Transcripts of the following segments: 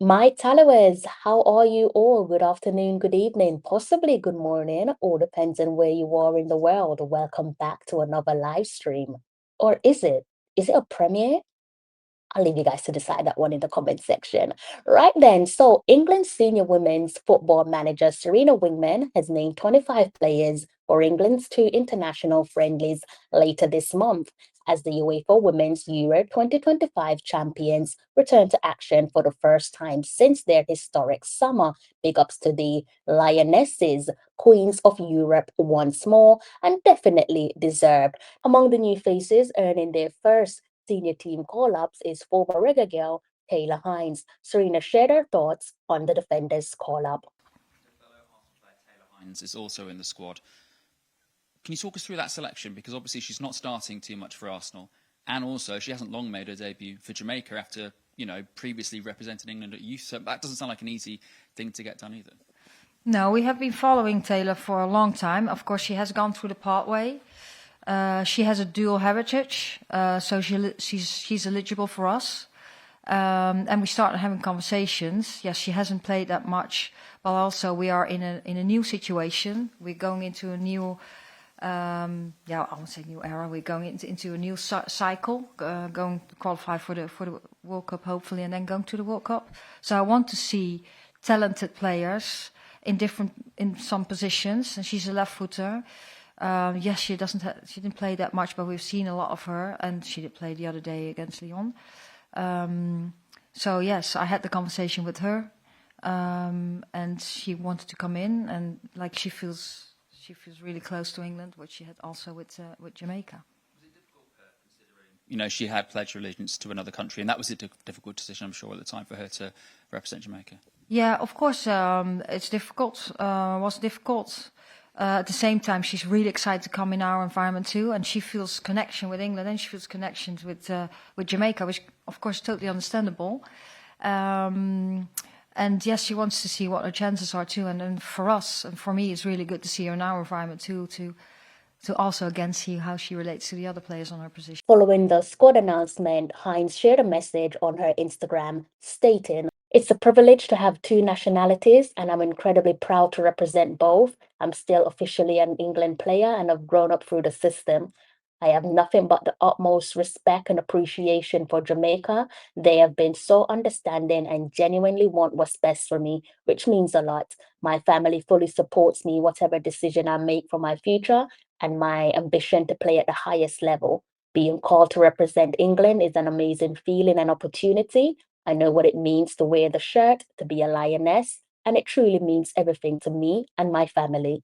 My followers, how are you all? Good afternoon, good evening, possibly good morning, all depends on where you are in the world. Welcome back to another live stream. Or is it? Is it a premiere? I'll leave you guys to decide that one in the comment section. Right then, so England's senior women's football manager Sarina Wiegman has named 25 players for England's two international friendlies later this month as the UEFA Women's Euro 2025 champions return to action for the first time since their historic summer. Big ups to the Lionesses, Queens of Europe once more, and definitely deserved. Among the new faces earning their first senior team call-ups is former Reggae girl Taylor Hines. Sarina shared her thoughts on the defender's call-up. Hines is also in the squad. Can you talk us through that selection? Because obviously she's not starting too much for Arsenal, and also she hasn't long made her debut for Jamaica after previously representing England at youth. So that doesn't sound like an easy thing to get done either. No, we have been following Taylor for a long time. Of course, she has gone through the pathway. She has a dual heritage, so she's eligible for us. And we started having conversations. Yes, she hasn't played that much, but also we are in a new situation. We're going into a new, I won't say new era. We're going into a new cycle, going to qualify for the World Cup hopefully, and then going to the World Cup. So I want to see talented players in some positions, and she's a left footer. Yes, she didn't play that much, but we've seen a lot of her, and she did play the other day against Lyon. So yes, I had the conversation with her, and she wanted to come in, and like she feels really close to England, which she had also with Jamaica. She had pledged allegiance to another country, and that was a difficult decision, I'm sure, at the time for her to represent Jamaica. Yeah, of course, it's difficult. Was difficult. At the same time, she's really excited to come in our environment too, and she feels connection with England, and she feels connections with Jamaica, which of course is totally understandable. And yes, she wants to see what her chances are too. And then for us and for me, it's really good to see her in our environment too, to also again see how she relates to the other players on her position. Following the squad announcement, Hines shared a message on her Instagram stating, "It's a privilege to have two nationalities, and I'm incredibly proud to represent both. I'm still officially an England player and I've grown up through the system. I have nothing but the utmost respect and appreciation for Jamaica. They have been so understanding and genuinely want what's best for me, which means a lot. My family fully supports me, whatever decision I make for my future, and my ambition to play at the highest level. Being called to represent England is an amazing feeling and opportunity. I know what it means to wear the shirt, to be a lioness, and it truly means everything to me and my family."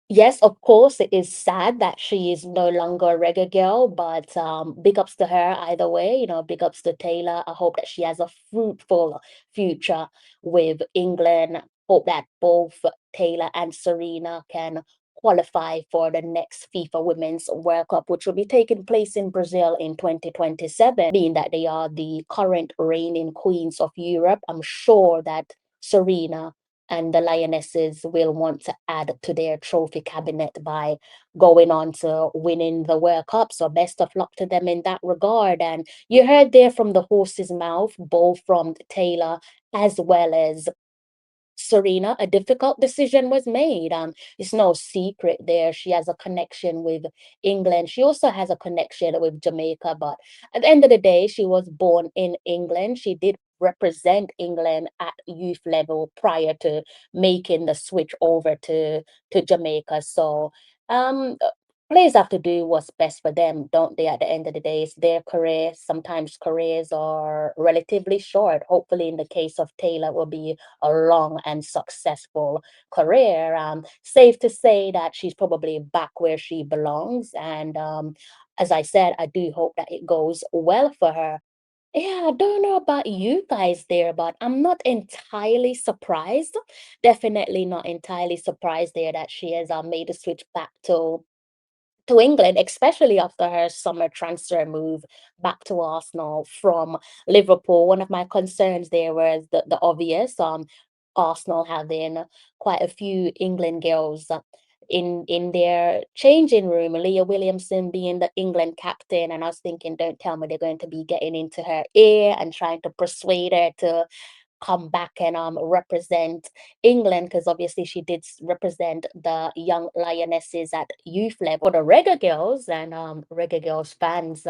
Yes, of course, it is sad that she is no longer a reggae girl, but big ups to her either way. Big ups to Taylor. I hope that she has a fruitful future with England. Hope that both Taylor and Sarina can qualify for the next FIFA Women's World Cup, which will be taking place in Brazil in 2027. Being that they are the current reigning queens of Europe, I'm sure that Sarina and the Lionesses will want to add to their trophy cabinet by going on to winning the World Cup. So best of luck to them in that regard. And you heard there from the horse's mouth, both from Taylor as well as Sarina, a difficult decision was made. It's no secret there. She has a connection with England. She also has a connection with Jamaica, but at the end of the day, she was born in England. She did represent England at youth level prior to making the switch over to Jamaica. So players have to do what's best for them, don't they? At the end of the day, it's their career. Sometimes careers are relatively short. Hopefully, in the case of Taylor, will be a long and successful career. Safe to say that she's probably back where she belongs. And as I said, I do hope that it goes well for her. Yeah, I don't know about you guys there, but I'm not entirely surprised. Definitely not entirely surprised there that she has made a switch back to England, especially after her summer transfer move back to Arsenal from Liverpool. One of my concerns there was the obvious, Arsenal having quite a few England girls in their changing room. Leah Williamson being the England captain, and I was thinking, don't tell me they're going to be getting into her ear and trying to persuade her to come back and represent England, because obviously she did represent the young lionesses at youth level. For the Reggae Girls and Reggae Girls fans,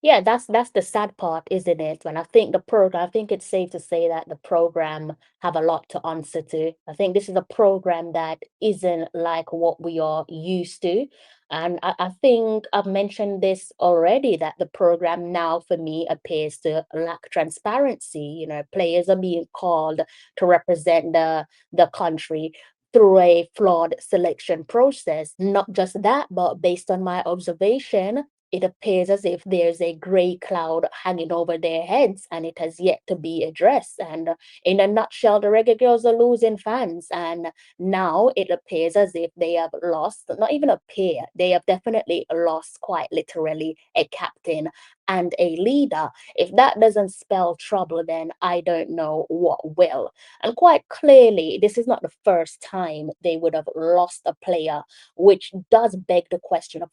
yeah, that's the sad part, isn't it? When I think I think it's safe to say that the program have a lot to answer to. I think this is a program that isn't like what we are used to. And I think I've mentioned this already, that the program now for me appears to lack transparency. You know, players are being called to represent the country through a flawed selection process. Not just that, but based on my observation, it appears as if there's a gray cloud hanging over their heads and it has yet to be addressed. And in a nutshell, the Reggae Girls are losing fans. And now it appears as if they have lost, not even appear, they have definitely lost, quite literally, a captain and a leader. If that doesn't spell trouble, then I don't know what will. And quite clearly, this is not the first time they would have lost a player, which does beg the question of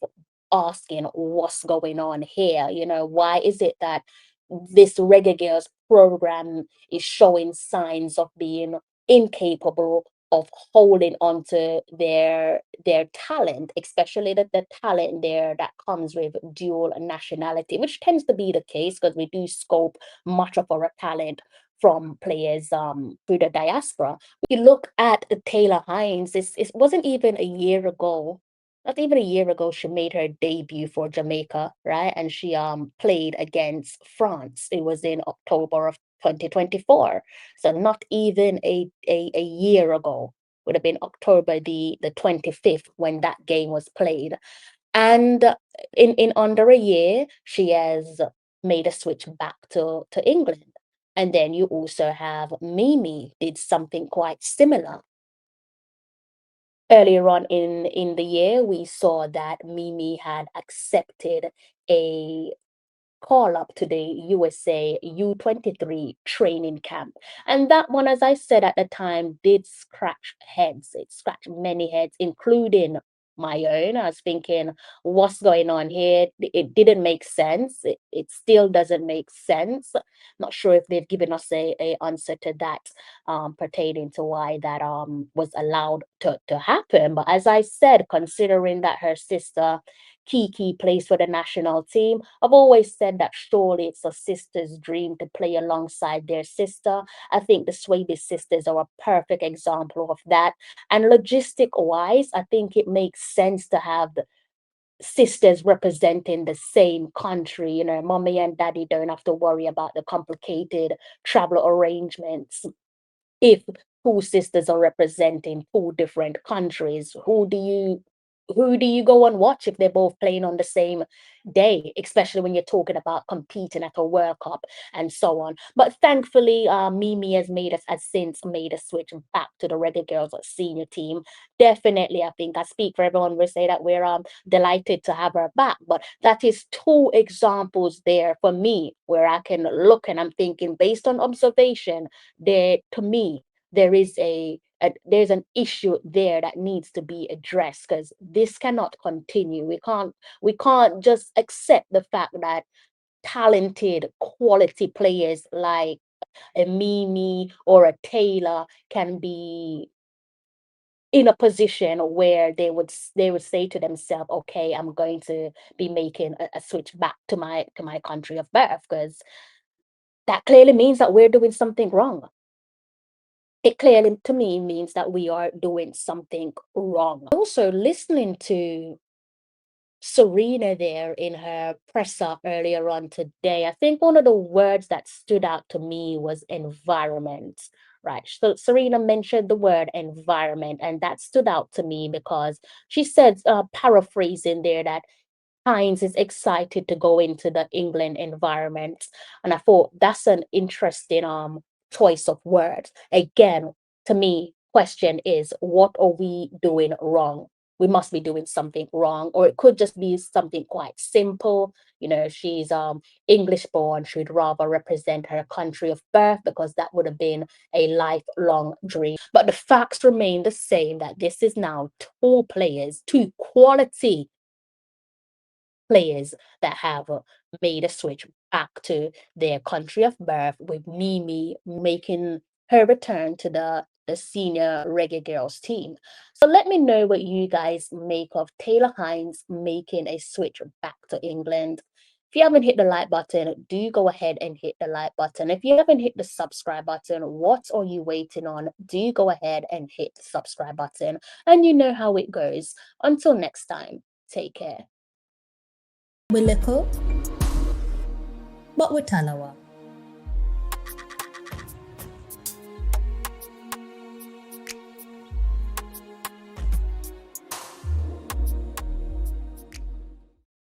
asking what's going on here. You know, why is it that this Reggae Girls program is showing signs of being incapable of holding on to their talent, especially the talent there that comes with dual nationality, which tends to be the case because we do scope much of our talent from players through the diaspora. You look at Taylor Hines, it wasn't even a year ago, not even a year ago, she made her debut for Jamaica, right? And she played against France. It was in October of 2024. So not even a year ago. Would have been October the 25th when that game was played. And in under a year, she has made a switch back to England. And then you also have Mimi did something quite similar. Earlier on in the year, we saw that Mimi had accepted a call up to the USA U23 training camp. And that one, as I said at the time, did scratch heads. It scratched many heads, including my own. I was thinking, what's going on here? It didn't make sense. It still doesn't make sense. Not sure if they've given us a answer to that pertaining to why that was allowed to happen. But as I said, considering that her sister Kiki plays for the national team, I've always said that surely it's a sister's dream to play alongside their sister. I think the Swaby sisters are a perfect example of that. And logistic wise, I think it makes sense to have the sisters representing the same country. You know, mommy and daddy don't have to worry about the complicated travel arrangements if two sisters are representing two different countries. Who do you go and watch if they're both playing on the same day, especially when you're talking about competing at a World Cup and so on. But thankfully, Mimi has since made a switch back to the Reggae Girls senior team. Definitely, I think I speak for everyone. We say that we're delighted to have her back. But that is two examples there for me where I can look and I'm thinking, based on observation, there to me there is there's an issue there that needs to be addressed, because this cannot continue. We can't just accept the fact that talented quality players like a Mimi or a Taylor can be in a position where they would say to themselves, okay, I'm going to be making a switch back to my country of birth, because that clearly means that we're doing something wrong. It clearly to me means that we are doing something wrong. Also, listening to Sarina there in her presser earlier on today, I think one of the words that stood out to me was environment. Right. So Sarina mentioned the word environment, and that stood out to me because she said, paraphrasing there, that Hines is excited to go into the England environment. And I thought that's an interesting choice of words. Again, to me, question is, what are we doing wrong? We must be doing something wrong, or it could just be something quite simple. You know, she's English born, she'd rather represent her country of birth because that would have been a lifelong dream. But the facts remain the same, that this is now two players, two quality players that have made a switch back to their country of birth, with Mimi making her return to the senior reggae girls team. So let me know what you guys make of Taylor Hines making a switch back to England. If you haven't hit the like button, do go ahead and hit the like button. If you haven't hit the subscribe button, what are you waiting on? Do go ahead and hit the subscribe button. And you know how it goes. Until next time, take care. We little, but we Talawa.